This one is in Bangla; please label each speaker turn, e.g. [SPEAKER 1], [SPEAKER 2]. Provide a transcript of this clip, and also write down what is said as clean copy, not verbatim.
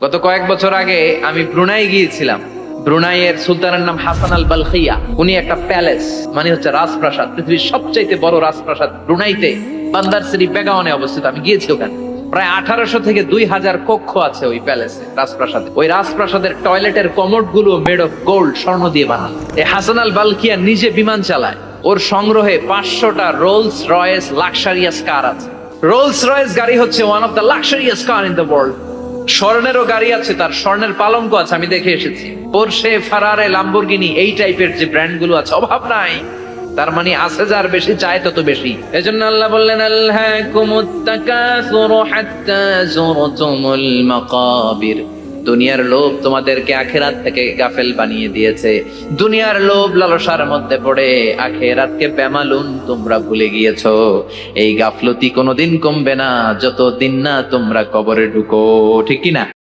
[SPEAKER 1] গত কয়েক বছর আগে আমি ব্রুনাই গিয়েছিলাম। ব্রুনাইয়ের সুলতানের নাম হাসান আল বালখিয়া। উনি একটা প্যালেস, মানে হচ্ছে রাজপ্রাসাদ, পৃথিবীর সবচাইতে বড় রাজপ্রাসাদ ব্রুনাইতে বান্দার সিরি বেগাওয়ানে অবস্থিত। আমি গিয়েছি ওখানে। প্রায় 1800 থেকে 2000 কক্ষ আছে ওই প্যালেসে, রাজপ্রাসাদে। ওই রাজপ্রাসাদের টয়লেটের কমোড গুলো মেড অফ গোল্ড, স্বর্ণ দিয়ে বানানো। এই হাসান আল বালখিয়া নিজে বিমান চালায়। ওর সংগ্রহে 500টা রোলস রয়েস লাক্সারিয়াস কার আছে। রোলস রয়েস গাড়ি হচ্ছে one of the luxurious car in the world. স্বর্ণেরও গাড়ি আছে, তার স্বর্ণের পালঙ্ক আছে, আমি দেখে এসেছি। পোরশে, ফারারে, লাম্বরগিনি, এই টাইপের যে ব্র্যান্ড গুলো আছে, অভাব নাই। তার মানে আছে, যার বেশি চায় তত বেশি। এজন্য আল্লাহ বললেন, আল্লাহকুমুত তাকাসুরু হাত্তা যুরতুমুল মাকাবির। দুনিয়ার লোভ তোমাদেরকে আখিরাত থেকে গাফেল বানিয়ে দিয়েছে। দুনিয়ার লোভ লালসার মধ্যে পড়ে আখিরাতকে বেমালুন তোমরা ভুলে গিয়েছো। এই গাফলতি কোনোদিন কমবে না যতদিন না তোমরা কবরে ঢুকো, ঠিক কি না?